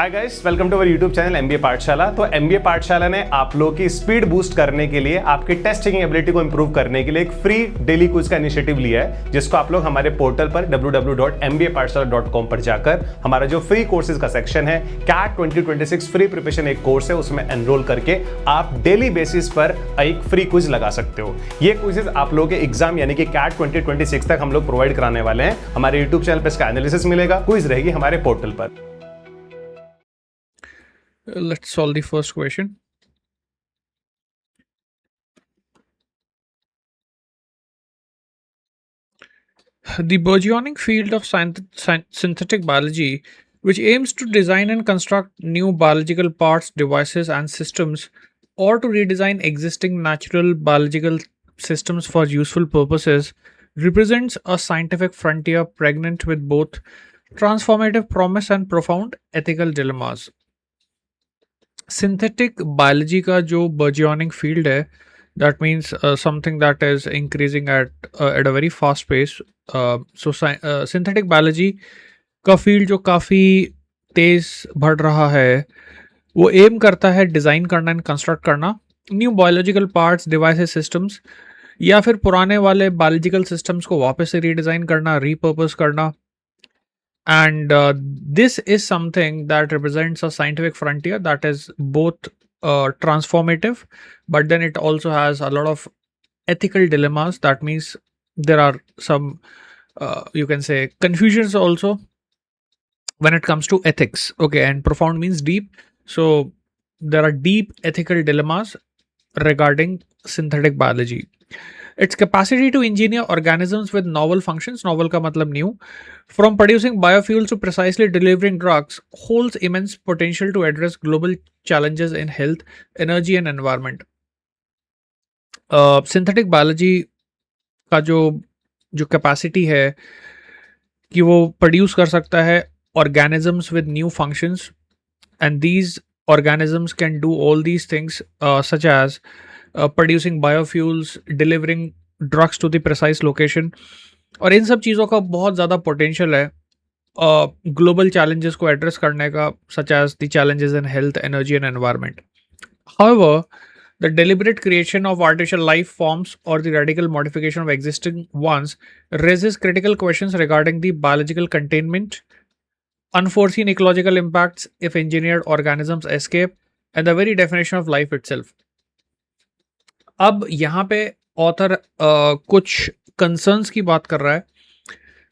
Hi guys, welcome to our YouTube channel MBA Pathshala. तो MBA पाठशाला ने आप लोगों की स्पीड बूस्ट करने के लिए, आपकी टेस्ट टेकिंग एबिलिटी को इंप्रूव करने के लिए एक फ्री डेली क्विज का इनिशिएटिव लिया है, जिसको आप लोग हमारे पोर्टल पर www.mbapathshala.com पर जाकर हमारा जो फ्री कोर्सेज का सेक्शन है, कैट 2026 फ्री प्रिपरेशन एक कोर्स है, उसमें एनरोल करके आप डेली बेसिस पर एक फ्री क्विज लगा सकते हो। ये क्विजेज आप लोगों के एग्जाम यानी कि कैट 2026 तक हम लोग प्रोवाइड कराने वाले हैं। हमारे यूट्यूब चैनल पर इसका एनालिसिस मिलेगा, क्विज रहेगी हमारे पोर्टल पर। Let's solve the first question. The burgeoning field of synthetic biology, which aims to design and construct new biological parts, devices, and systems, or to redesign existing natural biological systems for useful purposes, represents a scientific frontier pregnant with both transformative promise and profound ethical dilemmas. Synthetic biology का जो burgeoning field है, that means something that is increasing at a very fast pace. So synthetic biology का field जो काफ़ी तेज़ बढ़ रहा है, वो एम करता है डिज़ाइन करना एंड कंस्ट्रक्ट करना new biological parts, devices, systems, या फिर पुराने वाले बायोलॉजिकल सिस्टम्स को वापस से रीडिज़ाइन करना, रीपर्पस करना. And this is something that represents a scientific frontier that is both transformative, but then it also has a lot of ethical dilemmas. That means there are some, you can say, confusions also when it comes to ethics. Okay, and profound means deep. So there are deep ethical dilemmas regarding synthetic biology. Its capacity to engineer organisms with novel functions, novel का मतलब new, from producing biofuels to precisely delivering drugs, holds immense potential to address global challenges in health, energy and environment. Synthetic biology का जो capacity है कि वो produce कर सकता है organisms with new functions, and these organisms can do all these things such as producing biofuels, delivering drugs to the precise location. और इन सब चीज़ों का बहुत ज़्यादा पोटेंशियल है ग्लोबल चैलेंजेस को एड्रेस करने का, such as the challenges in health, energy and environment. However, the deliberate creation of artificial life forms or the radical modification of existing ones raises critical questions regarding the biological containment, unforeseen ecological impacts if engineered organisms escape, and the very definition of life itself. अब यहाँ पे author कुछ concerns की बात कर रहा है.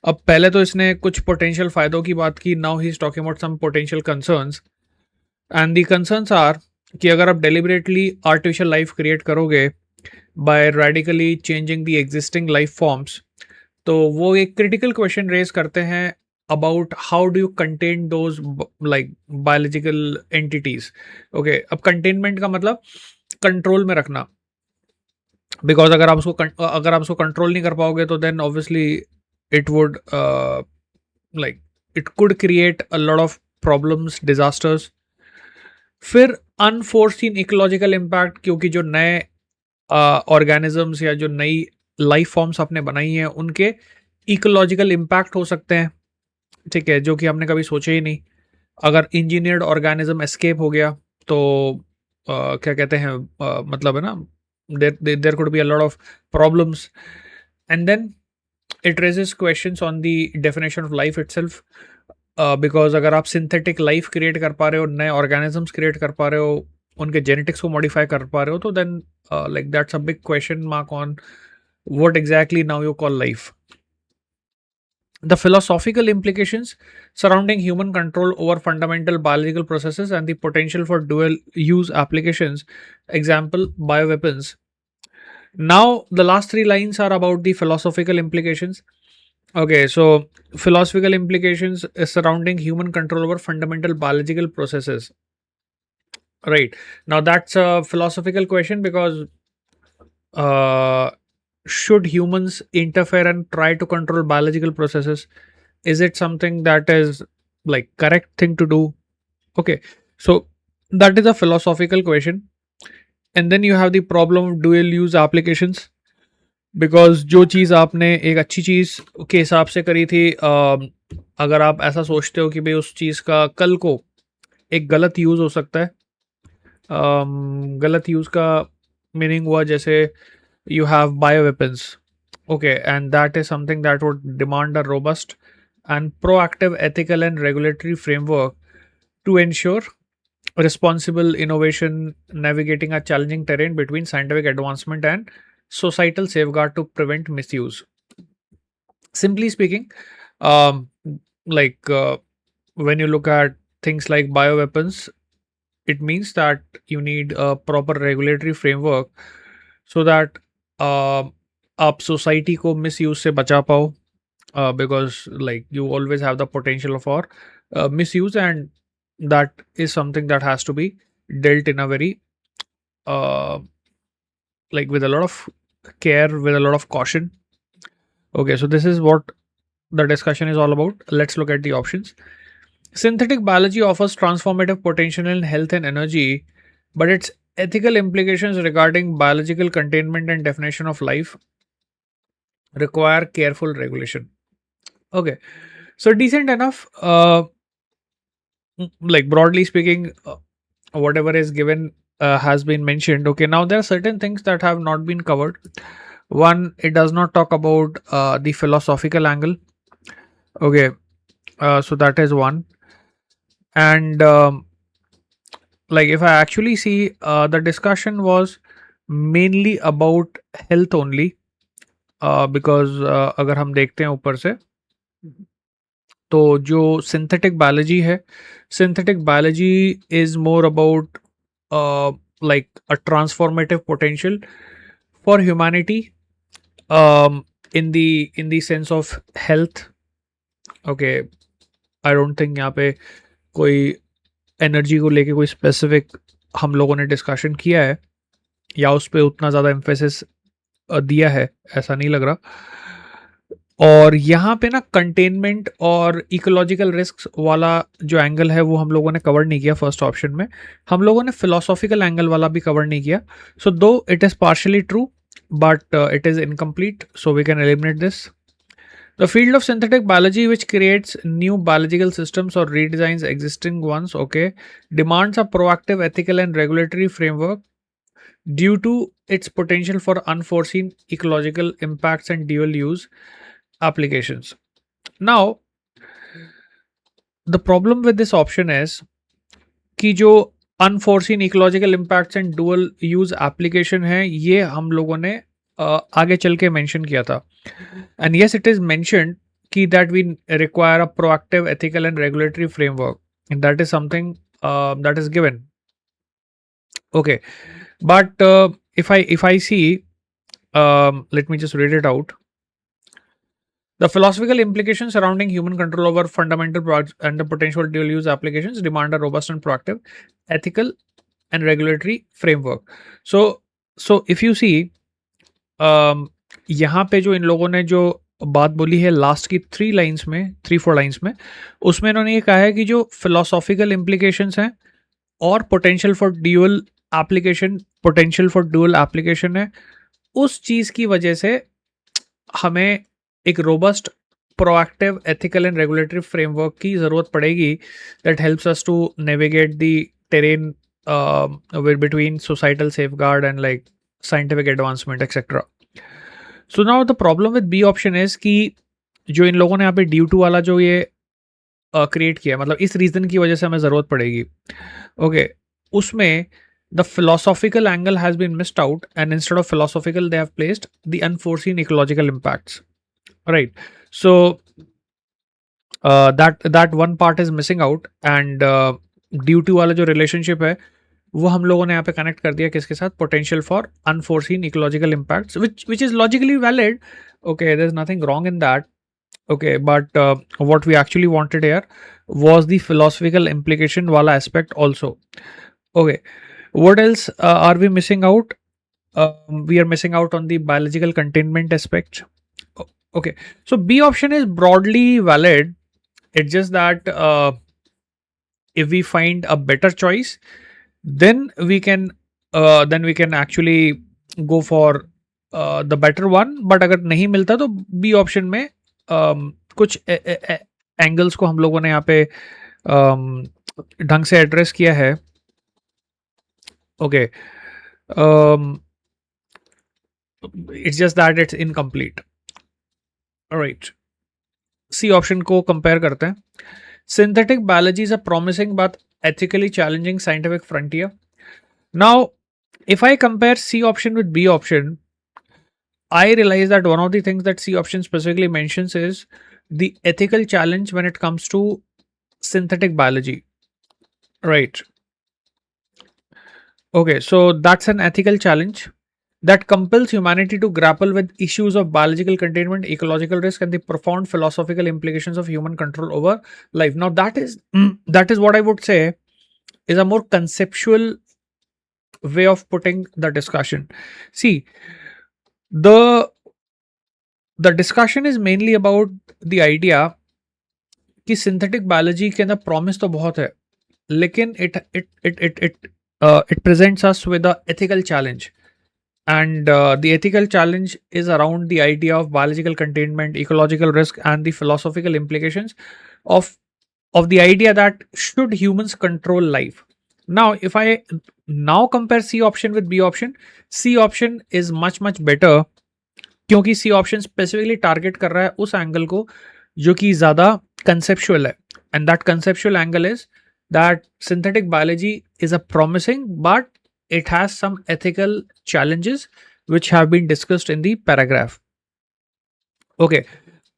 अब पहले तो इसने कुछ पोटेंशियल फायदों की बात की, now he is talking about some potential concerns, and the concerns are कि अगर आप डेलिबरेटली आर्टिफिशियल लाइफ क्रिएट करोगे by radically changing the existing life forms, तो वो एक क्रिटिकल क्वेश्चन रेज करते हैं about how do you contain those like biological entities. Okay, अब कंटेनमेंट का मतलब कंट्रोल में रखना, बिकॉज अगर आप उसको कंट्रोल नहीं कर पाओगे तो then obviously it would like it could create a lot of problems, disasters. फिर अनफोर्सीन इकोलॉजिकल इम्पैक्ट, क्योंकि जो नए ऑर्गेनिजम्स या जो नई लाइफ फॉर्म्स आपने बनाई हैं उनके इकोलॉजिकल इम्पैक्ट हो सकते हैं, ठीक है, जो कि हमने कभी सोचे ही नहीं. अगर इंजीनियर्ड ऑर्गेनिज्म एस्केप हो गया तो क्या कहते हैं, मतलब है ना, there could be a lot of problems. And then it raises questions on the definition of life itself, because अगर आप synthetic life create कर पा रहे हो, नए organisms create कर पा रहे हो, उनके genetics को modify कर पा रहे हो, तो then like that's a big question mark on what exactly now you call life. The philosophical implications surrounding human control over fundamental biological processes and the potential for dual use applications, example bioweapons. Now the last three lines are about the philosophical implications. Okay, so philosophical implications is surrounding human control over fundamental biological processes. Right, now that's a philosophical question because should humans interfere and try to control biological processes? Is it something that is like correct thing to do? Okay, so that is a philosophical question. And then you have the problem of dual use applications, because जो चीज़ आपने एक अच्छी चीज़ के हिसाब से करी थी, अगर आप ऐसा सोचते हो कि भाई उस चीज़ का कल को एक गलत यूज़ हो सकता है। गलत यूज़ का मीनिंग हुआ जैसे you have bioweapons. Okay, and that is something that would demand a robust and proactive ethical and regulatory framework to ensure responsible innovation, navigating a challenging terrain between scientific advancement and societal safeguard to prevent misuse. Simply speaking, um, like when you look at things like bioweapons, it means that you need a proper regulatory framework so that uh, आप society को miss use से बचा पाओ, because like you always have the potential for miss use, and that is something that has to be dealt in a very like with a lot of care, with a lot of caution. Okay, so this is what the discussion is all about. Let's look at the options. Synthetic biology offers transformative potential in health and energy, but its ethical implications regarding biological containment and definition of life require careful regulation. Okay, so decent enough. Like broadly speaking, whatever is given has been mentioned. Okay, now there are certain things that have not been covered. One, it does not talk about the philosophical angle. Okay, so that is one. And like if I actually see, the discussion was mainly about health only, because अगर हम देखते हैं ऊपर से, तो जो synthetic biology है, synthetic biology is more about like a transformative potential for humanity, in the sense of health. Okay, I don't think यहाँ पे कोई एनर्जी को लेके कोई स्पेसिफिक हम लोगों ने डिस्कशन किया है या उस पर उतना ज़्यादा एम्फेसिस दिया है, ऐसा नहीं लग रहा। और यहाँ पे ना कंटेनमेंट और इकोलॉजिकल रिस्क वाला जो एंगल है वो हम लोगों ने कवर नहीं किया फर्स्ट ऑप्शन में। हम लोगों ने फिलोसॉफिकल एंगल वाला भी कवर नहीं किया। So do it is partially true but it is incomplete, so we can eliminate this. The field of synthetic biology, which creates new biological systems or redesigns existing ones, okay, demands a proactive ethical and regulatory framework due to its potential for unforeseen ecological impacts and dual use applications. Now, the problem with this option is कि जो unforeseen ecological impacts and dual use application है, ये हम लोगों ने आगे चल के मेंशन किया था। And yes, it is mentioned कि that we require a proactive ethical and regulatory framework, and that is something that is given. Okay, but if I see, let me just read it out. The philosophical implications surrounding human control over fundamental products and the potential dual use applications demand a robust and proactive ethical and regulatory framework. So if you see, यहाँ पे जो इन लोगों ने जो बात बोली है last की 3 लाइन्स में, 3-4 लाइन्स में, उसमें इन्होंने ये कहा है कि जो फिलोसॉफिकल इम्प्लीकेशंस हैं और पोटेंशियल फॉर ड्यूअल एप्लीकेशन है, उस चीज़ की वजह से हमें एक robust, proactive, ethical and regulatory framework की ज़रूरत पड़ेगी that helps us to navigate the terrain between societal safeguard and like scientific advancement etcetera. So now the problem with B option is कि जो इन लोगों ने यहाँ पे ड्यू टू वाला जो ये क्रिएट किया, मतलब इस रीज़न की वजह से हमें ज़रूरत पड़ेगी। ओके, उसमें the philosophical angle has been missed out, and instead of philosophical they have placed the unforeseen ecological impacts, right? So that one part is missing out, and due to वाला जो relationship है वो हम लोगों ने यहाँ पे कनेक्ट कर दिया किसके साथ, potential for unforeseen ecological impacts, which is logically valid. Okay, there's nothing wrong in that. Okay, but what we actually wanted here was the philosophical implication wala aspect also. Okay, what else are we missing out? We are missing out on the biological containment aspect. Okay, so B option is broadly valid. It's just that if we find a better choice, then we can actually go for the better one. But अगर नहीं मिलता तो B option में कुछ angles को हम लोगों ने यहाँ पे ढंग से एड्रेस किया है. Okay, it's just that it's incomplete. Right, C option को कंपेयर करते हैं. Synthetic biology is a promising but ethically challenging scientific frontier. Now, if I compare C option with B option, I realize that one of the things that C option specifically mentions is the ethical challenge when it comes to synthetic biology. Right. Okay, so that's an ethical challenge that compels humanity to grapple with issues of biological containment, ecological risk, and the profound philosophical implications of human control over life. Now, that is what I would say is a more conceptual way of putting the discussion. See, the discussion is mainly about the idea कि synthetic biology के अंदर promise तो बहुत है, लेकिन it presents us with a ethical challenge, and the ethical challenge is around the idea of biological containment, ecological risk, and the philosophical implications of the idea that should humans control life. Now, if I now compare C option with B option, C option is much better क्योंकि C option specifically target कर रहा है उस angle को जो कि ज़्यादा conceptual है, and that conceptual angle is that synthetic biology is a promising but it has some ethical challenges which have been discussed in the paragraph. Okay,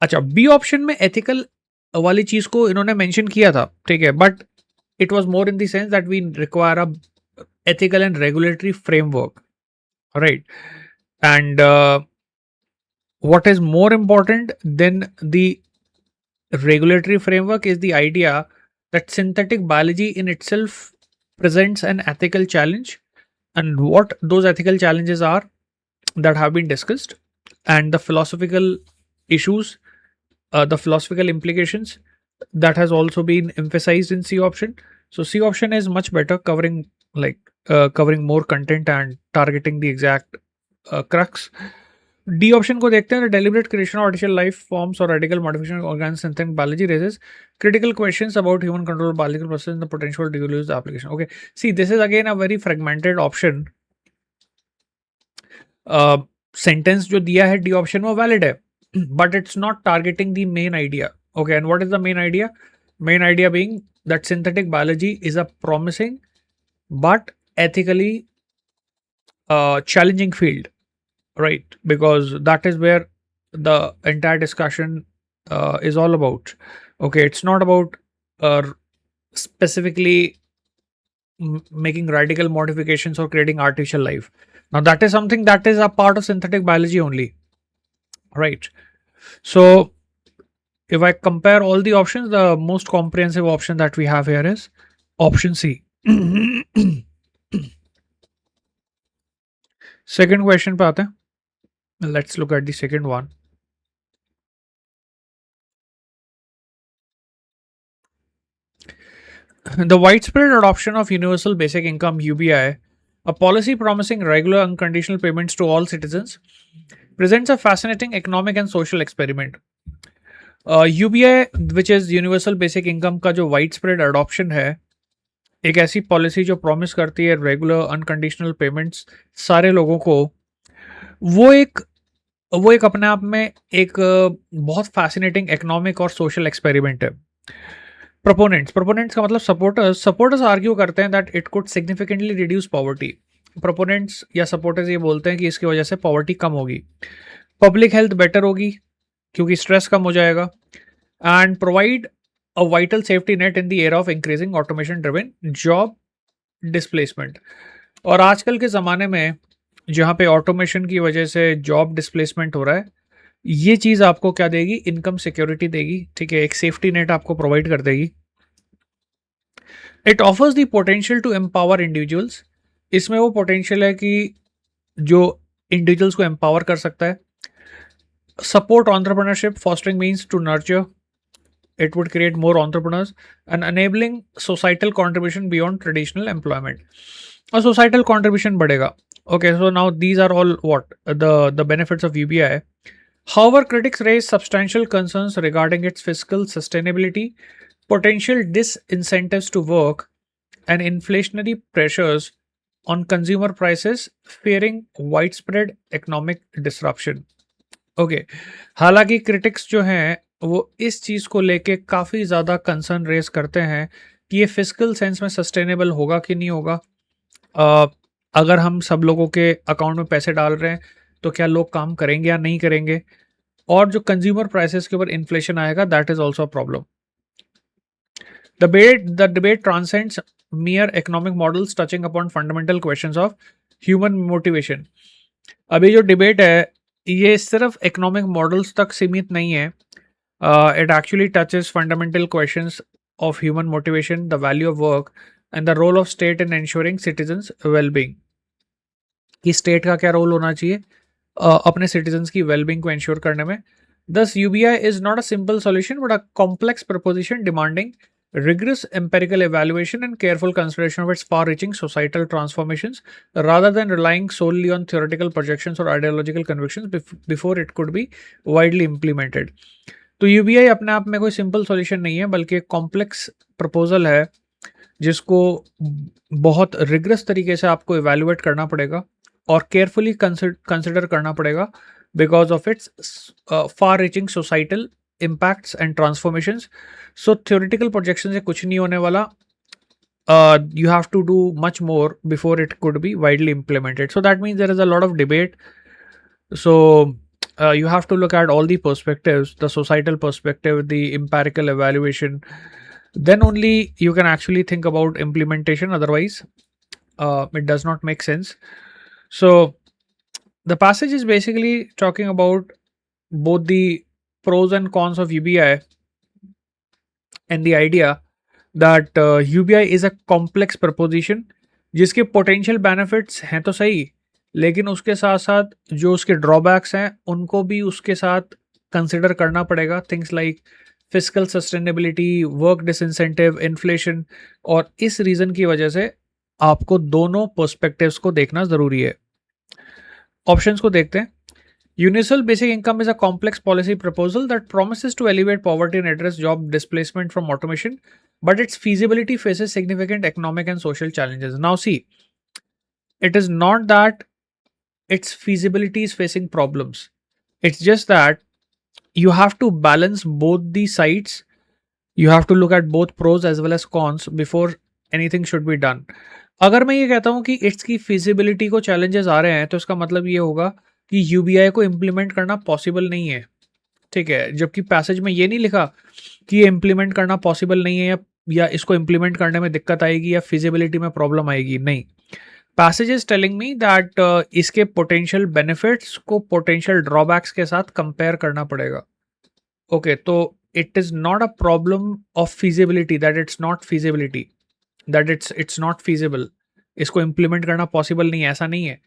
अच्छा, बी ऑप्शन में एथिकल वाली चीज को इन्होंने मेंशन किया था, ठीक है, but it was more in the sense that we require a ethical and regulatory framework, right, and what is more important than the regulatory framework is the idea that synthetic biology in itself presents an ethical challenge, and what those ethical challenges are that have been discussed, and the philosophical issues, the philosophical implications that has also been emphasized in C option. So C option is much better, covering covering more content and targeting the exact crux. D option को देखते हैं. Deliberate creation of artificial life forms और radical modification organic synthetic biology raises critical questions about human control of biological process and the potential to use the application. Okay, see, this is again a very fragmented option. Sentence जो दिया है D option वो valid है, but it's not targeting the main idea. Okay, and what is the main idea? Main idea being that synthetic biology is a promising but ethically challenging field, right? Because that is where the entire discussion is all about. Okay, it's not about specifically making radical modifications or creating artificial life. Now, that is something that is a part of synthetic biology only, right? So, if I compare all the options, the most comprehensive option that we have here is option C. Second question पे आते हैं. Let's look at the second one. The widespread adoption of Universal Basic Income UBI, a policy promising regular unconditional payments to all citizens, presents a fascinating economic and social experiment. UBI, which is Universal Basic Income का जो widespread adoption है, एक ऐसी policy जो promise करती है regular unconditional payments सारे लोगों को, वो एक अपने आप में एक बहुत फैसिनेटिंग इकोनॉमिक और सोशल एक्सपेरिमेंट है. प्रोपोनेंट्स का मतलब सपोर्टर्स आर्ग्यू करते हैं that it could significantly reduce poverty. Proponents या सपोर्टर्स ये बोलते हैं कि इसकी वजह से पॉवर्टी कम होगी, पब्लिक हेल्थ बेटर होगी क्योंकि स्ट्रेस कम हो जाएगा, and provide a vital safety net in the era of increasing automation driven job displacement. और आजकल के ज़माने में जहाँ पे ऑटोमेशन की वजह से जॉब डिस्प्लेसमेंट हो रहा है, ये चीज़ आपको क्या देगी? इनकम सिक्योरिटी देगी, ठीक है, एक सेफ्टी नेट आपको प्रोवाइड कर देगी. It offers the potential to empower individuals. इसमें वो पोटेंशियल है कि जो इंडिविजुअल्स को एम्पावर कर सकता है. Support entrepreneurship, fostering means to nurture. It would create more entrepreneurs and enabling societal contribution beyond traditional employment. A societal contribution बढ़ेगा. Okay, so now these are all what the benefits of UBI. However, critics raise substantial concerns regarding its fiscal sustainability potential disincentives to work, and inflationary pressures on consumer prices, fearing widespread economic disruption. Okay, हालांकि critics जो हैं वो इस चीज़ को लेके काफ़ी ज़्यादा concern raise करते हैं कि ये फिजिकल सेंस में सस्टेनेबल होगा कि नहीं होगा। अ, अगर हम सब लोगों के अकाउंट में पैसे डाल रहे हैं तो क्या लोग काम करेंगे या नहीं करेंगे, और जो कंज्यूमर प्राइसेस के ऊपर इन्फ्लेशन आएगा, that is also problem. The debate transcends mere economic models, touching upon fundamental questions of human motivation. अभी जो डिबेट है ये सिर्फ इकोनॉमिक मॉडल्स तक सीमित नहीं है। It actually touches fundamental questions of human motivation, the value of work and the role of state in ensuring citizens wellbeing. कि स्टेट का क्या रोल होना चाहिए अपने सिटीजन्स की वेलबींग को इंश्योर करने में। दस UBI is not a simple solution but a complex preposition demanding rigorous empirical evaluation and careful consideration of its far-reaching societal transformations rather than relying solely on theoretical projections or ideological convictions before it could be widely implemented. तो UBI अपने आप में कोई simple solution नहीं है, बल्कि एक complex proposal है जिसको बहुत रिगरस तरीके से आपको इवेल्युएट करना पड़ेगा और केयरफुली कंसिडर करना पड़ेगा because of it's far reaching societal impacts and transformations. So theoretical projection से कुछ नहीं होने वाला. You have to do much more before it could be widely implemented. So that means there is a lot of debate. So you have to look at all the perspectives, the societal perspective, the empirical evaluation. Then only you can actually think about implementation. Otherwise, it does not make sense. So the passage is basically talking about both the pros and cons of UBI and the idea that UBI is a complex proposition जिसके potential benefits हैं तो सही, लेकिन उसके साथ साथ जो उसके drawbacks हैं उनको भी उसके साथ consider करना पड़ेगा. Things like fiscal sustainability, work disincentive, inflation, और इस reason की वजह से आपको दोनों perspectives को देखना ज़रूरी है. Options को देखते हैं. Universal basic income is a complex policy proposal that promises to alleviate poverty and address job displacement from automation, but its feasibility faces significant economic and social challenges. Now, see, it is not that its feasibility is facing problems. It's just that you have to balance both the sides. You have to look at both pros as well as cons before anything should be done. अगर मैं ये कहता हूँ कि इसकी feasibility को challenges आ रहे हैं, तो इसका मतलब ये होगा कि यूबीआई को इम्प्लीमेंट करना पॉसिबल नहीं है, ठीक है। जबकि पैसेज में ये नहीं लिखा कि ये इम्प्लीमेंट करना पॉसिबल नहीं है या इसको इम्प्लीमेंट करने में दिक्कत आएगी या फिजिबिलिटी में प्रॉब्लम आएगी, नहीं। Passage is telling me that इसके पोटेंशियल बेनिफिट्स को पोटेंशियल ड्रॉबैक्स के साथ कंपेयर करना पड़ेगा। ओके, तो it is not a problem of feasibility that it's not feasibility, that it's not feasible, इसको इम्प्लीमेंट करना पॉसिबल नहीं है, ऐसा नहीं है।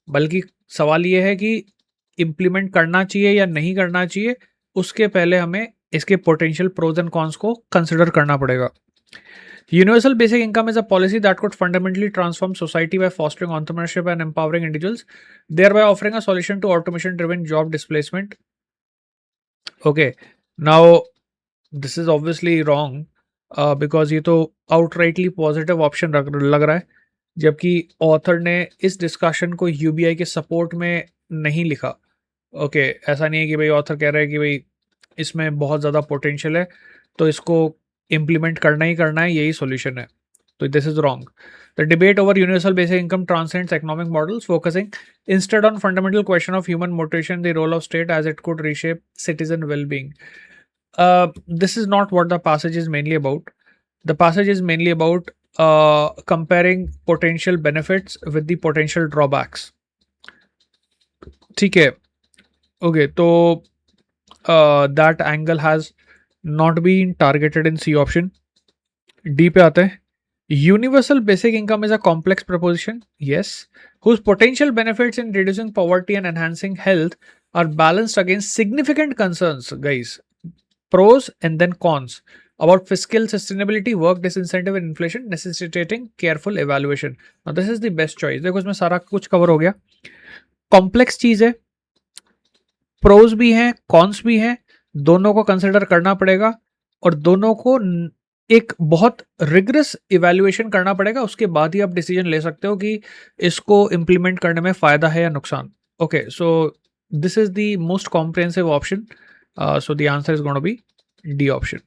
बल्कि सवाल ये है कि इम्प्लीमेंट करना चाहिए या नहीं करना चाहिए, उसके पहले हमें इसके पोटेंशियल प्रोज एंड कॉन्स को कंसिडर करना पड़ेगा। Universal basic income is a policy that could fundamentally transform society by fostering entrepreneurship and empowering individuals, thereby offering a solution to automation driven job displacement. Okay, now this is obviously wrong because ये तो outrightly positive option लग रहा है, जबकि author ने इस discussion को UBI के सपोर्ट में नहीं लिखा। ओके, ऐसा नहीं है कि भाई ऑथर कह रहा है कि भाई इसमें बहुत ज़्यादा पोटेंशियल है तो इसको इम्प्लीमेंट करना ही करना है, यही सॉल्यूशन है, तो this is wrong. The debate over universal basic income transcends economic models, focusing instead on fundamental question of human motivation, the role of state as it could reshape citizen wellbeing. this is not what the passage is mainly about. The passage is mainly about comparing potential benefits with the potential drawbacks. ठीक है, okay, तो that angle has not been targeted in C option. D पे आते हैं. Universal basic income is a complex proposition, yes, whose potential benefits in reducing poverty and enhancing health are balanced against significant concerns, guys. Pros and then cons about fiscal sustainability, work disincentive and inflation, necessitating careful evaluation. Now this is the best choice. देखो इसमें सारा कुछ cover हो गया। Complex चीज है, pros भी हैं, कॉन्स भी हैं, दोनों को कंसिडर करना पड़ेगा और दोनों को एक बहुत रिगरस इवैल्यूएशन करना पड़ेगा, उसके बाद ही आप डिसीजन ले सकते हो कि इसको इम्प्लीमेंट करने में फ़ायदा है या नुकसान। Okay, so this is the most comprehensive option, so the answer is gonna be D option.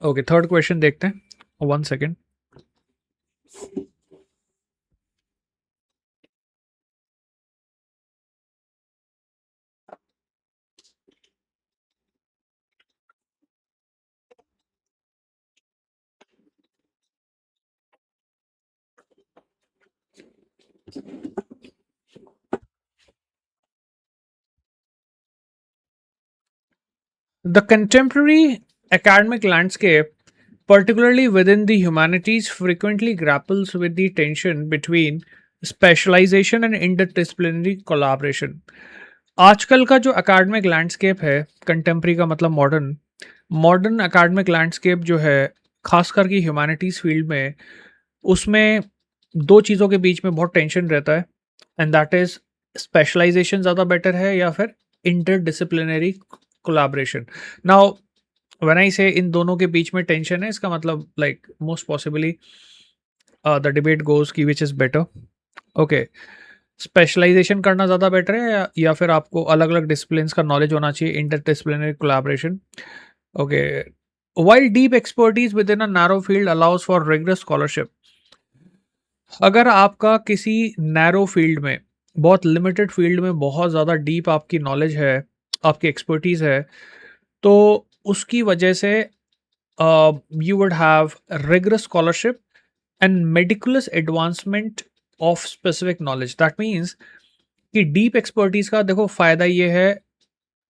Okay, third question देखते हैं, 1 second. The contemporary academic landscape, particularly within the humanities, frequently grapples with the tension between specialization and interdisciplinary collaboration. आजकल का जो academic landscape है, contemporary का मतलब modern, modern academic landscape जो है, खासकर कि ह्यूमैनिटीज़ फील्ड में, उसमें दो चीज़ों के बीच में बहुत टेंशन रहता है, एंड दैट इज़ स्पेशलाइजेशन ज़्यादा बेटर है या फिर interdisciplinary collaboration. Now when I से इन दोनों के बीच में टेंशन है, इसका मतलब like most possibly the debate goes की which is better. Okay, specialisation करना ज़्यादा बेटर है या फिर आपको अलग अलग डिसिप्लिन्स का नॉलेज होना चाहिए, interdisciplinary collaboration. Okay, while deep expertise within a narrow field allows for rigorous scholarship, अगर आपका किसी नैरो फील्ड में, बहुत लिमिटेड फील्ड में बहुत ज़्यादा डीप आपकी नॉलेज है, आपकी एक्सपर्टीज़ है, तो उसकी वजह से you would have rigorous scholarship and meticulous advancement of specific knowledge. That means कि डीप एक्सपर्टीज़ का देखो फ़ायदा ये है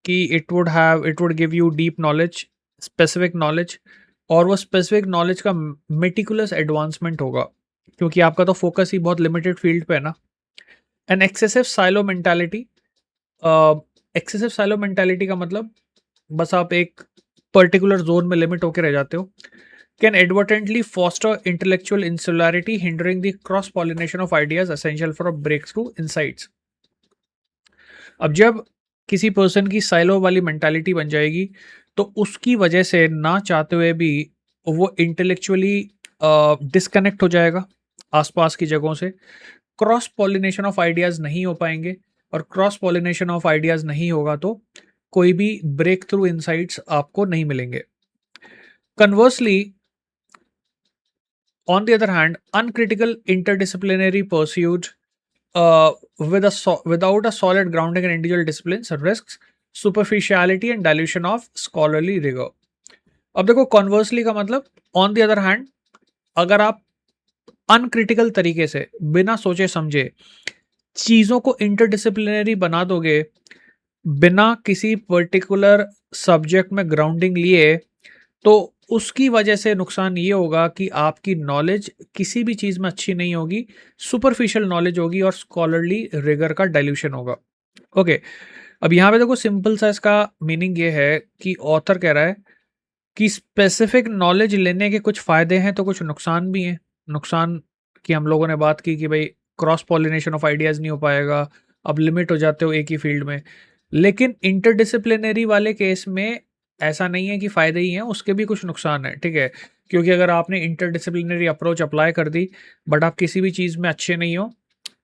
कि it would give you deep knowledge, specific knowledge, और वो स्पेसिफिक नॉलेज का मेटिकुलस एडवांसमेंट होगा, क्योंकि आपका तो फोकस ही बहुत लिमिटेड फील्ड पे है ना। An excessive silo mentality, excessive silo mentality का मतलब बस आप एक पर्टिकुलर जोन में लिमिट होकर रह जाते हो, can inadvertently foster intellectual insularity hindering the cross pollination of ideas essential for breakthrough insights. अब जब किसी पर्सन की साइलो वाली मेंटालिटी बन जाएगी, तो उसकी वजह से ना चाहते हुए भी वो इंटेलेक्चुअली डिस्कनेक्ट हो जाएगा आसपास की जगहों से, क्रॉस पॉलिनेशन ऑफ आइडियाज़ नहीं हो पाएंगे, और क्रॉस पॉलिनेशन ऑफ आइडियाज़ नहीं होगा तो कोई भी ब्रेक थ्रू इनसाइट्स आपको नहीं मिलेंगे। Conversely, on the other hand, uncritical interdisciplinary pursuit without a solid grounding in individual disciplines risks superficiality and dilution of scholarly rigor. अब देखो, कॉन्वर्सली का मतलब ऑन द अदर हैंड, अगर आप अनक्रिटिकल तरीके से बिना सोचे समझे चीज़ों को इंटरडिसिप्लिनरी बना दोगे, बिना किसी पर्टिकुलर सब्जेक्ट में ग्राउंडिंग लिए, तो उसकी वजह से नुकसान ये होगा कि आपकी नॉलेज किसी भी चीज़ में अच्छी नहीं होगी, सुपरफिशियल नॉलेज होगी और स्कॉलरली रिगर का डाइल्यूशन होगा। ओके, अब यहाँ पे देखो, सिंपल सा इसका मीनिंग ये है कि ऑथर कह रहा है कि स्पेसिफिक नॉलेज लेने के कुछ फ़ायदे हैं तो कुछ नुकसान भी हैं। नुकसान की हम लोगों ने बात की कि भाई क्रॉस पॉलिनेशन ऑफ आइडियाज़ नहीं हो पाएगा, अब लिमिट हो जाते हो एक ही फील्ड में। लेकिन इंटरडिसिप्लिनरी वाले केस में ऐसा नहीं है कि फ़ायदे ही हैं, उसके भी कुछ नुकसान है, ठीक है? क्योंकि अगर आपने इंटरडिसिप्लिनरी अप्रोच अप्लाई कर दी, बट आप किसी भी चीज़ में अच्छे नहीं हो,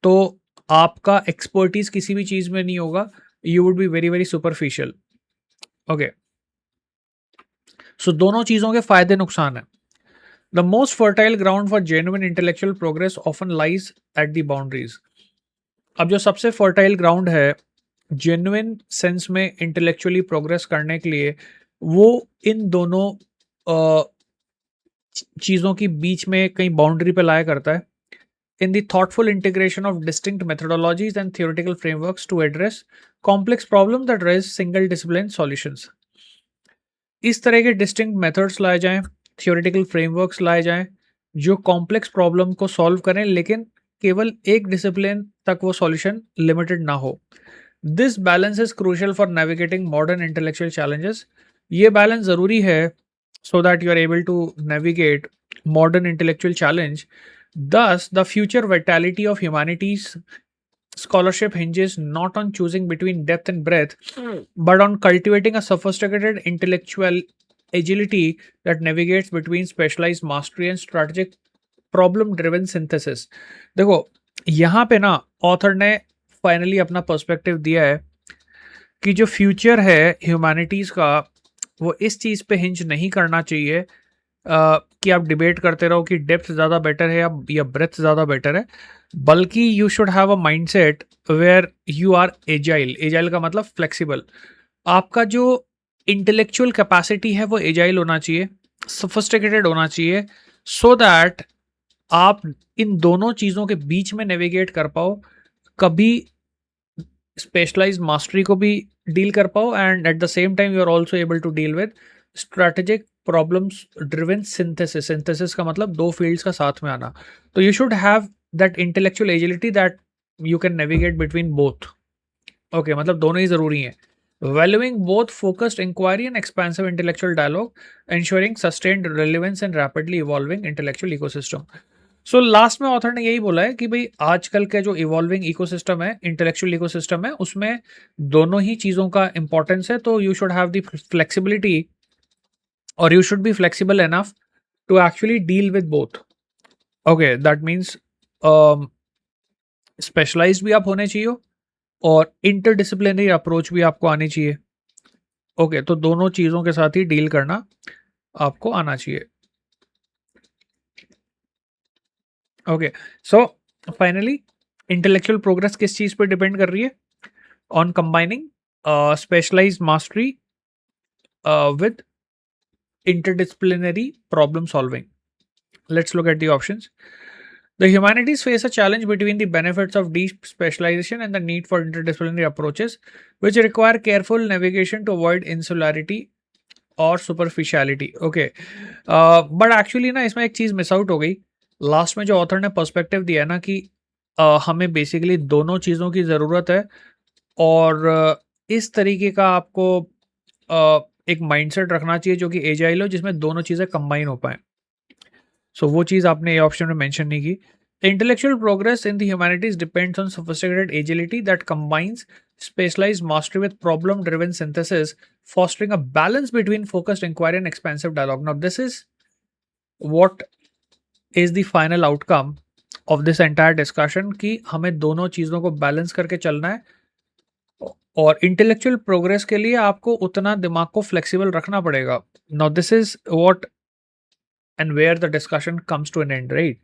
तो आपका एक्सपर्टीज़ किसी भी चीज़ में नहीं होगा, you would be very very superficial. Okay, so दोनों चीज़ों के फ़ायदे नुकसान हैं। The most fertile ground for genuine intellectual progress often lies at the boundaries. अब जो सबसे फर्टाइल ग्राउंड है जेन्युइन सेंस में इंटेलेक्चुअली प्रोग्रेस करने के लिए, वो इन दोनों चीज़ों की बीच में कहीं बाउंड्री पे लाया करता है। In the thoughtful integration of distinct methodologies and theoretical frameworks to address complex problem that raise single discipline solutions. इस तरह के डिस्टिंक्ट मेथड्स लाए जाएं, थियोरेटिकल फ्रेमवर्क्स लाए जाएं जो कॉम्प्लेक्स प्रॉब्लम को सॉल्व करें, लेकिन केवल एक डिसिप्लिन तक वो सॉल्यूशन लिमिटेड ना हो। This balance is crucial for navigating modern intellectual challenges. ये बैलेंस ज़रूरी है so that you are able to navigate modern intellectual challenge. Thus, the future vitality of humanities scholarship hinges not on choosing between depth and breadth, but on cultivating a sophisticated agility that navigates between specialized mastery and strategic problem driven synthesis. देखो यहाँ पे ना author ने finally अपना perspective दिया है कि जो फ्यूचर है ह्यूमैनिटीज़ का वो इस चीज़ पे हिंज नहीं करना चाहिए कि आप डिबेट करते रहो कि डेप्थ ज़्यादा बेटर है या ब्रेथ ज़्यादा बेटर है, बल्कि you should have a mindset where you are agile. Agile का मतलब फ्लेक्सिबल। आपका जो इंटेलेक्चुअल कैपेसिटी है वो एजाइल होना चाहिए, सोफिस्टिकेटेड होना चाहिए, सो दैट आप इन दोनों चीज़ों के बीच में नेविगेट कर पाओ, कभी स्पेशलाइज्ड मास्टरी को भी डील कर पाओ and at the same time you are also able to deal with strategic problems driven synthesis. Synthesis का मतलब दो फील्ड्स का साथ में आना। तो you should have that intellectual agility that you can navigate between both. Okay, मतलब दोनों ही जरूरी हैं। Valuing both focused inquiry and expensive intellectual dialogue, ensuring sustained relevance and rapidly evolving intellectual ecosystem. So last में author ने यही बोला है कि भाई आजकल के जो इवॉल्विंग इकोसिस्टम है, इंटेलेक्चुअल इकोसिस्टम है, उसमें दोनों ही चीज़ों का इंपॉर्टेंस है। तो you should have the flexibility और you should be flexible enough to actually deal with both. Okay, that means specialised भी आप होने चाहिए और इंटरडिसिप्लिनरी अप्रोच भी आपको आनी चाहिए। ओके, तो दोनों चीज़ों के साथ ही डील करना आपको आना चाहिए। Okay, so finally intellectual progress किस चीज़ पे डिपेंड कर रही है? On combining specialised mastery with interdisciplinary problem solving. Let's look at the options. The humanities face a challenge between the benefits of deep specialization and the need for interdisciplinary approaches, which require careful navigation to avoid insularity और superficiality. Okay, but actually ना इसमें एक चीज़ miss out हो गई। Last में जो author ने perspective दिया है ना कि हमें बेसिकली दोनों चीज़ों की ज़रूरत है और इस तरीके का आपको एक माइंडसेट रखना चाहिए जो कि एजाइल हो, जिसमें दोनों चीज़ें कंबाइन हो पाएँ। सो वो चीज़ आपने ये ऑप्शन में मेंशन नहीं की। Intellectual progress in the humanities depends on sophisticated agility that combines specialized mastery with problem-driven synthesis, fostering a balance between focused inquiry and expansive dialogue. Now, this is what is the final outcome of this entire discussion कि हमें दोनों चीज़ों को balance करके चलना है और intellectual progress के लिए आपको उतना दिमाग को फ्लेक्सिबल रखना पड़ेगा। Now this is what and where the discussion comes to an end, right?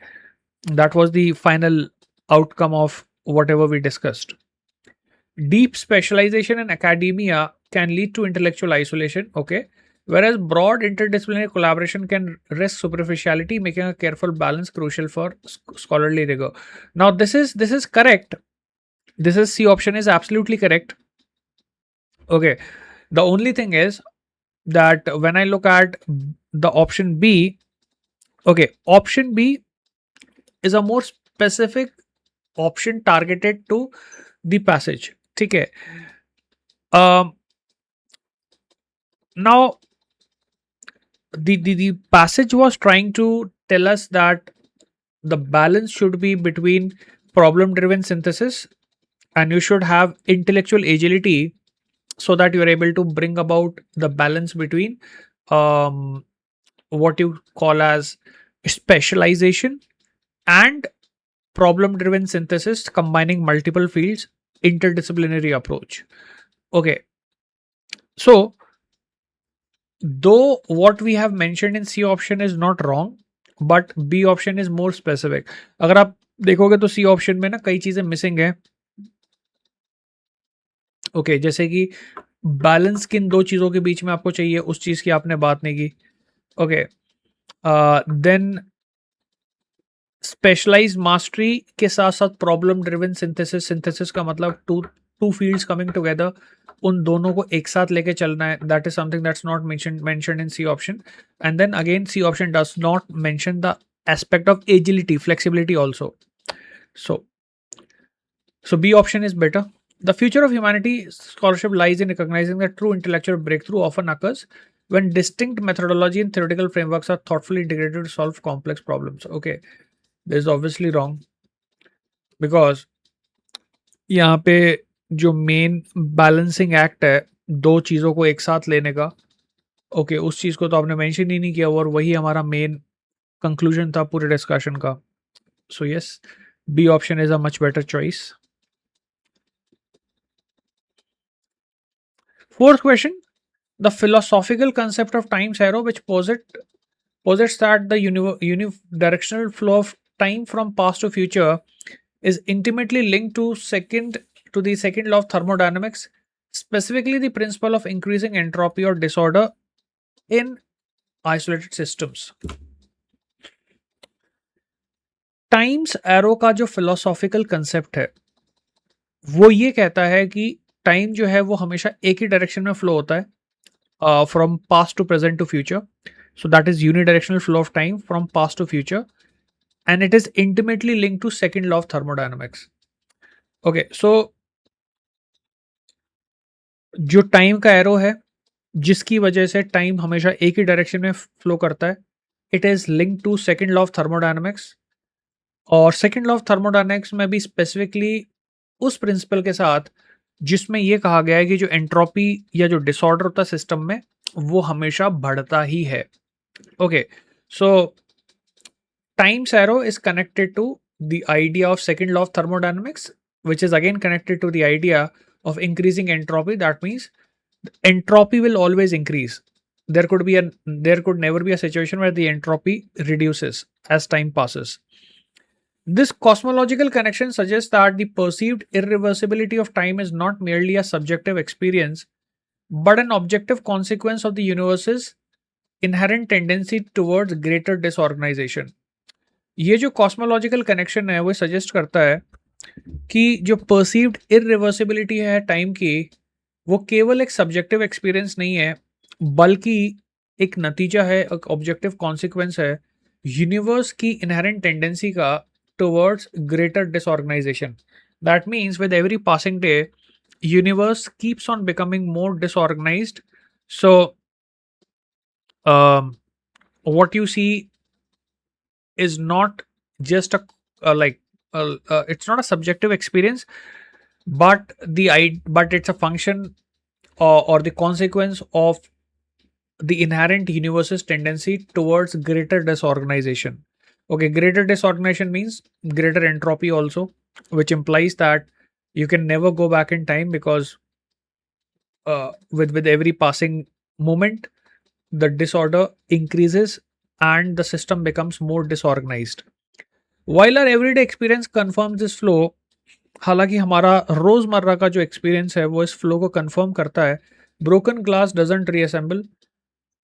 That was the final outcome of whatever we discussed. Deep specialization in academia can lead to intellectual isolation, okay, whereas broad interdisciplinary collaboration can risk superficiality, making a careful balance crucial for scholarly rigor. Now this is correct. This is C option is absolutely correct. Okay, the only thing is that when I look at the option B, okay, option B is a more specific option targeted to the passage. ठीक है, now the passage was trying to tell us that the balance should be between problem driven synthesis and you should have intellectual agility so that you are able to bring about the balance between what you call as specialization and problem driven synthesis, combining multiple fields, interdisciplinary approach. Okay, so though what we have mentioned in C option is not wrong, but B option is more specific. अगर आप देखोगे तो C option में ना कई चीजें missing है। Okay, जैसे कि बैलेंस किन दो चीजों के बीच में आपको चाहिए, उस चीज की आपने बात नहीं की। ओके, देन स्पेशलाइज्ड मास्टरी के साथ साथ प्रॉब्लम ड्रिवन सिंथेसिस। सिंथेसिस का मतलब टू फील्ड्स कमिंग टुगेदर, उन दोनों को एक साथ लेके चलना है। That is something that's not mentioned in C option. And then again C option does not mention the aspect of agility, flexibility also. So B option is better. The future of humanity scholarship lies in recognizing that true intellectual breakthrough often occurs when distinct methodology and theoretical frameworks are thoughtfully integrated to solve complex problems. Okay, this is obviously wrong because यहाँ पे जो main balancing act है दो चीज़ों को एक साथ लेने का, ओके, उस चीज़ को तो आपने मेंशन ही नहीं किया और वही हमारा मेन कंक्लूजन था पूरे डिस्कशन का। So yes, B option is a much better choice. Fourth question, the philosophical concept of time's arrow which posits that the unidirectional flow of time from past to future is intimately linked to the second law of thermodynamics, specifically the principle of increasing entropy or disorder in isolated systems. Times arrow का जो philosophical concept है वो ये कहता है कि time जो है वो हमेशा एक ही डायरेक्शन में फ्लो होता है, from past to present to future. So that is unidirectional flow of time from past to future, and it is intimately linked to second law of thermodynamics. Okay, so जो time का arrow है जिसकी वजह से time हमेशा एक ही direction में flow करता है, it is link to second law of thermodynamics. और सेकेंड लॉ ऑफ थर्मोडायनेमिक्स में भी स्पेसिफिकली उस प्रिंसिपल के साथ जिसमें यह कहा गया है कि जो एंट्रोपी या जो डिसऑर्डर होता है सिस्टम में वो हमेशा बढ़ता ही है. Okay, so time's arrow is connected to the idea of second law of thermodynamics, which is again connected to the idea of increasing entropy. That means entropy will always increase. There could never be a situation where the entropy reduces as time passes. This cosmological connection suggests that the perceived irreversibility of time is not merely a subjective experience, but an objective consequence of the universe's inherent tendency towards greater disorganisation. ये जो cosmological connection है वो suggest करता है कि जो perceived irreversibility है time की वो केवल एक सब्जेक्टिव एक्सपीरियंस नहीं है बल्कि एक नतीजा है, एक ऑब्जेक्टिव कॉन्सिक्वेंस है यूनिवर्स की इनहेरेंट टेंडेंसी का towards greater disorganisation. That means with every passing day universe keeps on becoming more disorganised. So what you see is not just it's not a subjective experience, but but it's a function or the consequence of the inherent universe's tendency towards greater disorganization. Okay, greater disorganization means greater entropy also, which implies that you can never go back in time because with every passing moment the disorder increases and the system becomes more disorganized. While our everyday experience confirms this flow, हालांकि हमारा रोजमर्रा का जो experience है वो इस flow को confirm करता है. Broken glass doesn't reassemble.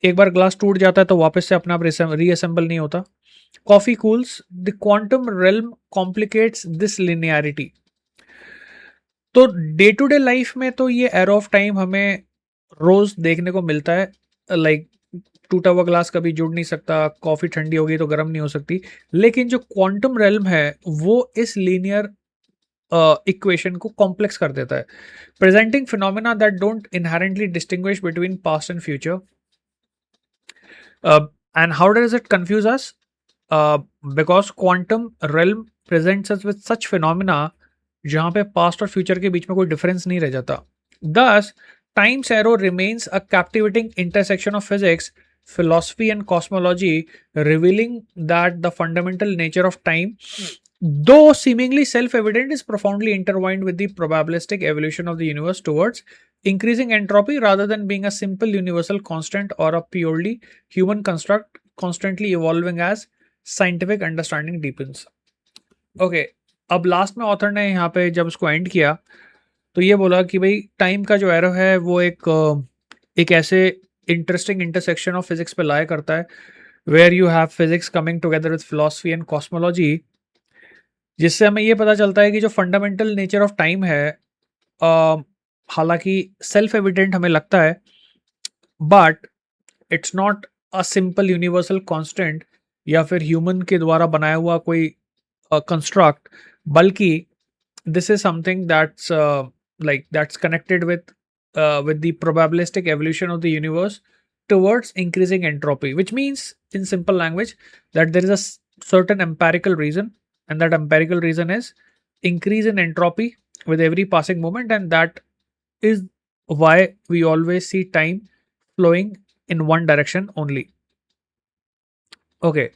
एक बार ग्लास टूट जाता है तो वापस से अपने आप रीअसेंबल नहीं होता. Coffee cools, the quantum realm complicates this linearity. तो डे टू डे लाइफ में तो ये एरो ऑफ टाइम हमें रोज देखने को मिलता है. लाइक टूटा हुआ ग्लास कभी जुड़ नहीं सकता, कॉफी ठंडी होगी तो गर्म नहीं हो सकती. लेकिन जो क्वांटम रेल्म है वो इस लीनियर इक्वेशन को कॉम्प्लेक्स कर देता है, presenting phenomena that don't inherently distinguish between past and future. And how does it confuse us? Because quantum realm presents us with such phenomena जहां पे पास्ट और फ्यूचर के बीच में कोई डिफरेंस नहीं रह जाता. दस time's arrow remains a captivating intersection of physics, philosophy, and cosmology, revealing that the fundamental nature of time, though seemingly self-evident, is profoundly intertwined with the probabilistic evolution of the universe towards increasing entropy rather than being a simple universal constant or a purely human construct constantly evolving as scientific understanding deepens. Okay, अब last में author ने यहाँ पे जब उसको and किया तो ये बोला कि भाई टाइम का जो एरो है वो एक ऐसे इंटरेस्टिंग इंटरसेक्शन ऑफ फिजिक्स पे लाया करता है where you have physics coming together with philosophy and cosmology, जिससे हमें ये पता चलता है कि जो फंडामेंटल नेचर ऑफ टाइम है हालांकि सेल्फ एविडेंट हमें लगता है but it's not a simple universal constant या फिर ह्यूमन के द्वारा बनाया हुआ कोई कंस्ट्रक्ट, बल्कि this is something that's connected with the probabilistic evolution of the universe towards increasing entropy, which means in simple language that there is a certain empirical reason, and that empirical reason is increase in entropy with every passing moment, and that is why we always see time flowing in one direction only. Okay,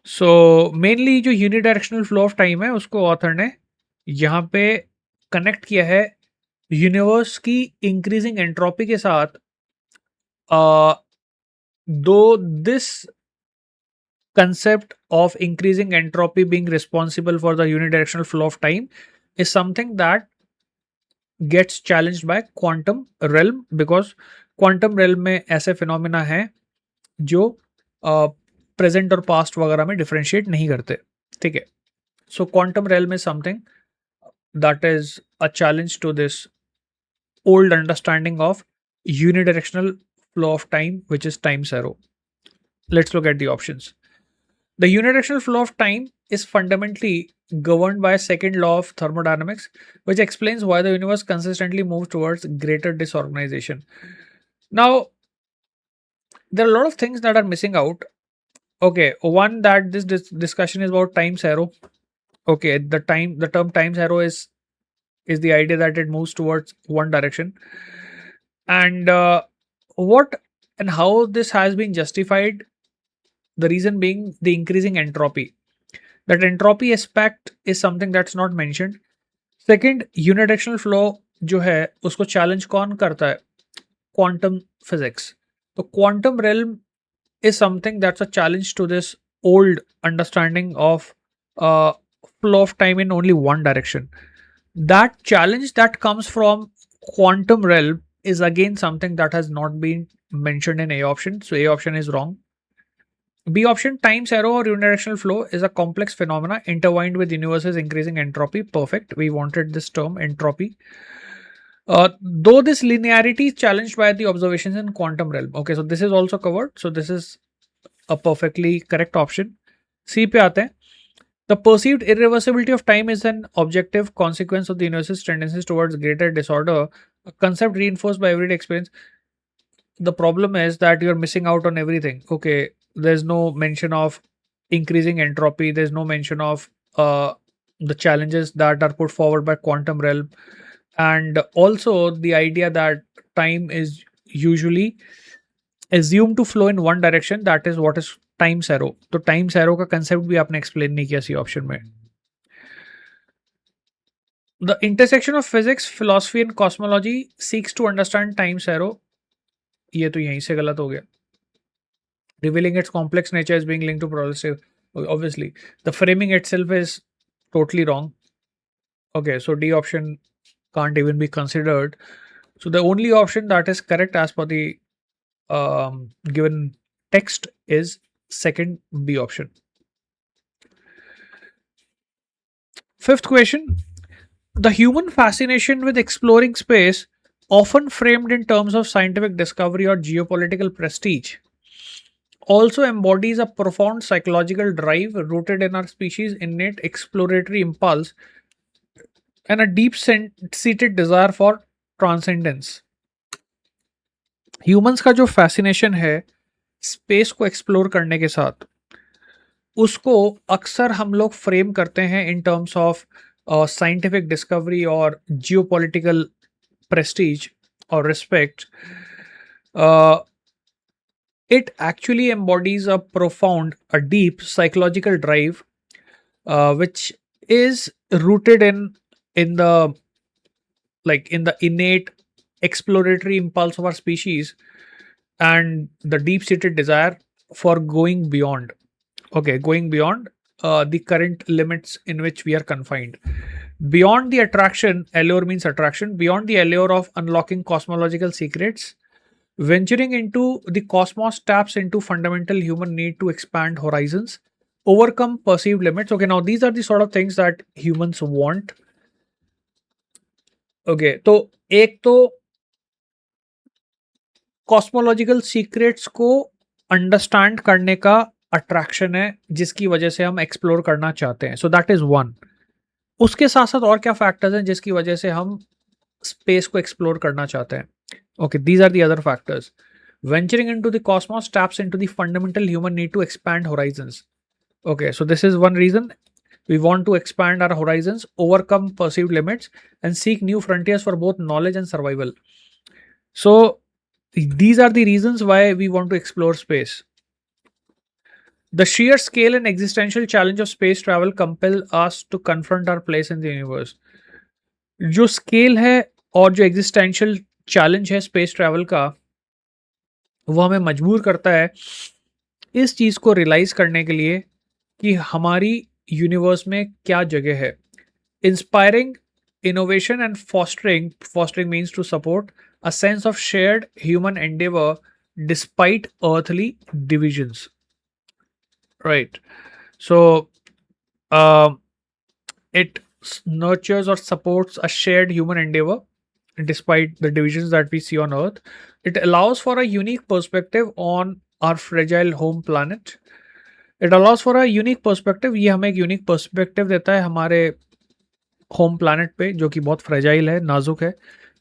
so mainly जो unidirectional flow of time है उसको author ने यहाँ पे connect किया है universe की increasing entropy के साथ. दो this concept of increasing entropy being responsible for the unidirectional flow of time is something that gets challenged by quantum realm, because quantum realm में ऐसे phenomena हैं जो present और past वगैरह में differentiate नहीं करते. ठीक है, so quantum realm is something that is a challenge to this old understanding of unidirectional flow of time, which is time's arrow. Let's look at the options. The unidirectional flow of time is fundamentally governed by a second law of thermodynamics, which explains why the universe consistently moves towards greater disorganization. Now, there are a lot of things that are missing out. Okay, one, that this discussion is about time's arrow. Okay, the term time's arrow is the idea that it moves towards one direction, and what and how this has been justified. The reason being the increasing entropy. That entropy aspect is something that's not mentioned. Second, unidirectional flow जो है उसको challenge कौन करता है? Quantum physics. So quantum realm is something that's a challenge to this old understanding of flow of time in only one direction. That challenge that comes from quantum realm is again something that has not been mentioned in A option. So A option is wrong. B option, time's arrow or unidirectional flow is a complex phenomena intertwined with universe's increasing entropy. Perfect. We wanted this term, entropy. Though this linearity is challenged by the observations in quantum realm. Okay, so this is also covered. So this is a perfectly correct option. C पे आते हैं. The perceived irreversibility of time is an objective consequence of the universe's tendencies towards greater disorder, a concept reinforced by everyday experience. The problem is that you're missing out on everything. Okay, there's no mention of increasing entropy. There's no mention of the challenges that are put forward by quantum realm, and also the idea that time is usually assumed to flow in one direction. That is what is time's arrow. तो time's arrow का concept भी आपने explain नहीं किया सी option में. The intersection of physics, philosophy and cosmology seeks to understand time's arrow. ये तो यहीं से गलत हो गया. Revealing its complex nature as being linked to progressive. Obviously, the framing itself is totally wrong. Okay, so D option can't even be considered. So the only option that is correct as per the given text is second B option. Fifth question. The human fascination with exploring space, often framed in terms of scientific discovery or geopolitical prestige, also embodies a profound psychological drive rooted in our species' innate exploratory impulse and a deep-seated desire for transcendence. Humans का जो fascination है space को explore करने के साथ, उसको अक्सर हम लोग फ्रेम करते हैं in terms of scientific discovery और जियोपॉलिटिकल प्रेस्टीज और respect. It actually embodies a profound, a deep psychological drive, which is rooted in the innate exploratory impulse of our species and the deep-seated desire for going beyond. Okay, going beyond the current limits in which we are confined. Beyond the attraction, allure means attraction. Beyond the allure of unlocking cosmological secrets, venturing into the cosmos taps into fundamental human need to expand horizons, overcome perceived limits. Okay, now these are the sort of things that humans want. Okay, तो एक तो cosmological secrets को understand करने का attraction है जिसकी वजह से हम एक्सप्लोर करना चाहते हैं. So that is one. उसके साथ साथ और क्या फैक्टर्स हैं जिसकी वजह से हम स्पेस को एक्सप्लोर करना चाहते हैं? Okay, these are the other factors. Venturing into the cosmos taps into the fundamental human need to expand horizons. Okay, so this is one reason we want to expand our horizons, overcome perceived limits, and seek new frontiers for both knowledge and survival. So, these are the reasons why we want to explore space. The sheer scale and existential challenge of space travel compel us to confront our place in the universe. जो scale है और जो existential challenge है space travel का, वो हमें मजबूर करता है इस चीज़ को रियलाइज करने के लिए कि हमारी यूनिवर्स में क्या जगह है. Inspiring innovation and fostering means to support a sense of shared human endeavor despite earthly divisions, right? So um it nurtures or supports a shared human endeavor despite the divisions that we see on earth. It allows for a unique perspective on our fragile home planet. It allows for a unique perspective. ये हमें एक unique perspective देता है हमारे home planet पे, जो कि बहुत फ्रेजाइल है, नाजुक है.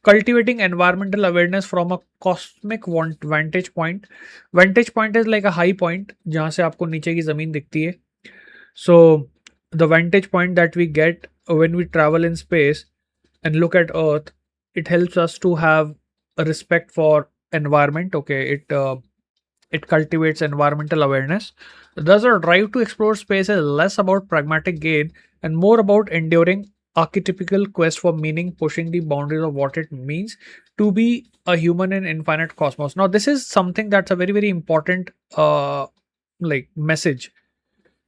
Cultivating environmental awareness from a cosmic vantage point. Vantage point is like a high point जहाँ से आपको नीचे की ज़मीन दिखती है. So the vantage point that we get when we travel in space and look at earth, it helps us to have a respect for environment. Okay, it cultivates environmental awareness. Thus our drive to explore space is less about pragmatic gain and more about enduring archetypical quest for meaning, pushing the boundaries of what it means to be a human in infinite cosmos. Now this is something that's a very very important like message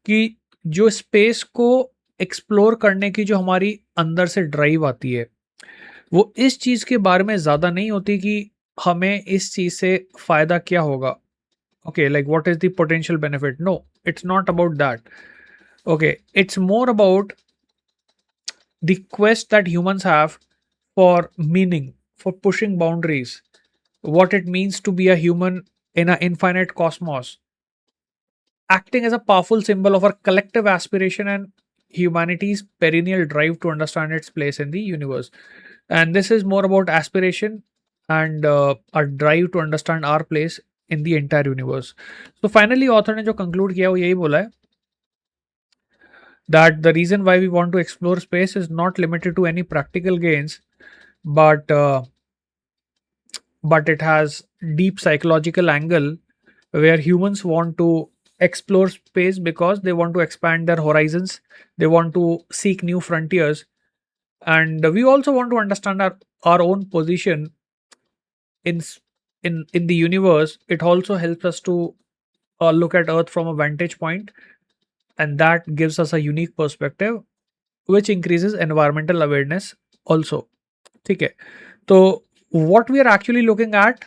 कि जो space को explore करने की जो हमारी अंदर से drive आती है, वो इस चीज़ के बारे में ज़्यादा नहीं होती कि हमें इस चीज़ से फ़ायदा क्या होगा. Okay, like what is the potential benefit. No, it's not about that. Okay, it's more about the quest that humans have for meaning, for pushing boundaries, what it means to be a human in an infinite cosmos, acting as a powerful symbol of our collective aspiration and humanity's perennial drive to understand its place in the universe. And this is more about aspiration and our drive to understand our place in the entire universe. So finally author ने जो conclude किया वो यही बोला है that the reason why we want to explore space is not limited to any practical gains, but it has deep psychological angle where humans want to explore space because they want to expand their horizons, they want to seek new frontiers, and we also want to understand our own position in in the universe. It also helps us to look at earth from a vantage point, and that gives us a unique perspective which increases environmental awareness also. Okay, so what we are actually looking at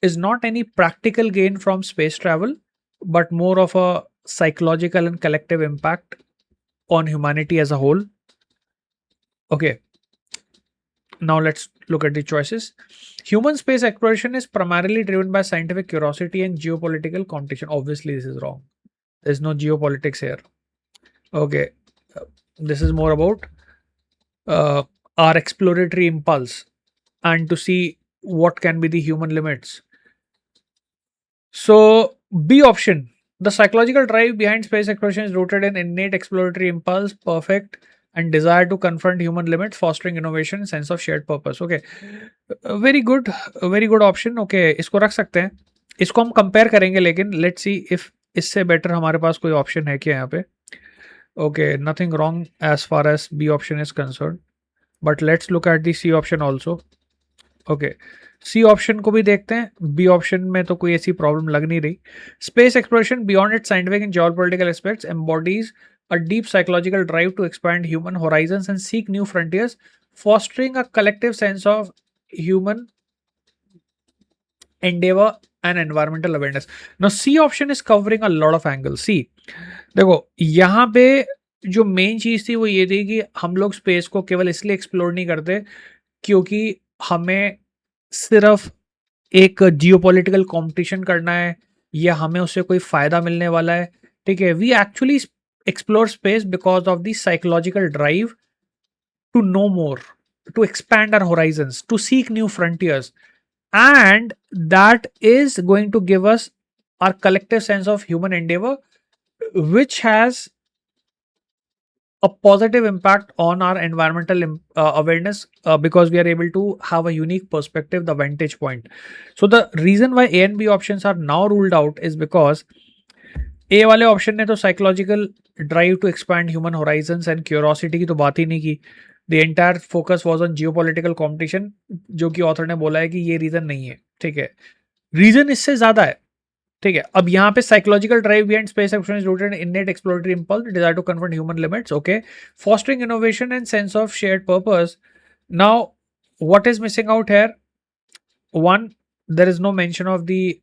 is not any practical gain from space travel, but more of a psychological and collective impact on humanity as a whole. Okay, now let's look at the choices. Human space exploration is primarily driven by scientific curiosity and geopolitical competition. Obviously, this is wrong. There's no geopolitics here. Okay, this is more about our exploratory impulse and to see what can be the human limits. So, B option. The psychological drive behind space exploration is rooted in innate exploratory impulse, perfect, and desire to confront human limits, fostering innovation, sense of shared purpose. Okay, very good option. Okay, इसको रख सकते हैं. इसको हम compare करेंगे, लेकिन let's see if इससे better हमारे पास कोई ऑप्शन है क्या यहाँ पे. Okay, nothing wrong as far as B option is concerned, but let's look at the C option also. Okay, C option को भी देखते हैं. बी ऑप्शन में तो कोई ऐसी प्रॉब्लम लग नहीं रही. Space exploration beyond it's scientific and geopolitical aspects embodies a deep psychological drive to expand human horizons and seek new frontiers, fostering a collective sense of human endeavor and environmental awareness. Now C option is covering a lot of angles. See, देखो यहाँ पे जो main चीज थी वो ये थी कि हम लोग स्पेस को केवल इसलिए एक्सप्लोर नहीं करते क्योंकि हमें सिर्फ एक जियोपॉलिटिकल कंपटीशन करना है या हमें उससे कोई फायदा मिलने वाला है. ठीक है, we actually explore space because of the psychological drive to know more, to expand our horizons, to seek new frontiers, and that is going to give us our collective sense of human endeavor, which has a positive impact on our environmental awareness because we are able to have a unique perspective, the vantage point. So the reason why A and B options are now ruled out is because A वाले option ने तो psychological drive to expand human horizons and curiosity की तो बात ही नहीं की. The entire focus was on geopolitical competition, जो कि ऑथर ने बोला है कि ये रीजन नहीं है. ठीक है, रीजन इससे ज्यादा है. ठीक है, अब यहाँ पे psychological drive behind space exploration is rooted in innate exploratory impulse, desire to confront human limits. Okay, fostering innovation and sense of shared purpose. Now, what is missing out here? One, there is no mention of the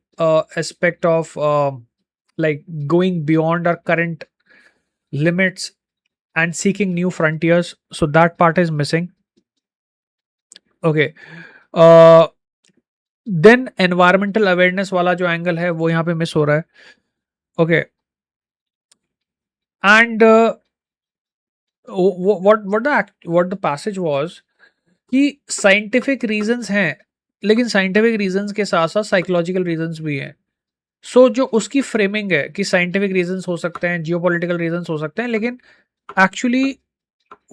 aspect of like going beyond our current limits and seeking new frontiers. So that part is missing. Okay. Uh, then environmental awareness वाला जो angle है वो यहाँ पे miss हो रहा है. Okay. And what the passage was कि scientific reasons हैं, लेकिन scientific reasons के साथ साथ psychological reasons भी हैं. सो जो उसकी फ्रेमिंग है कि साइंटिफिक रीजंस हो सकते हैं, जियोपॉलिटिकल रीजंस हो सकते हैं, लेकिन actually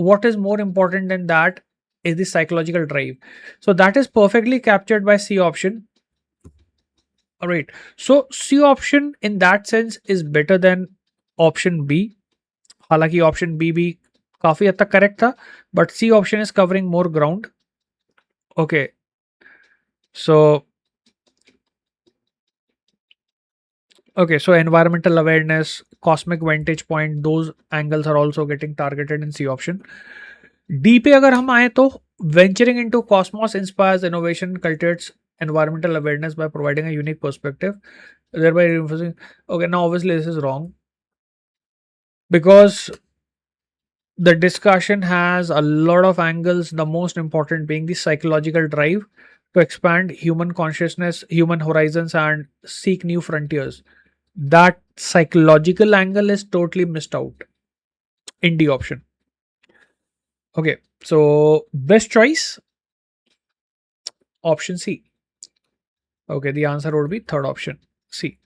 what is more important than that is the psychological drive. So that is perfectly captured by C option. All right. So C option in that sense is better than option B. हालांकि option B भी काफी हद तक correct था, but C option is covering more ground. Okay. So okay, so environmental awareness, cosmic vantage point, those angles are also getting targeted in C option. D पे अगर हम आए तो venturing into cosmos inspires innovation, cultivates environmental awareness by providing a unique perspective, thereby reinforcing. Okay, now obviously this is wrong because the discussion has a lot of angles, the most important being the psychological drive to expand human consciousness, human horizons, and seek new frontiers. That psychological angle is totally missed out in D option. Okay, so best choice option C. Okay, the answer would be third option C.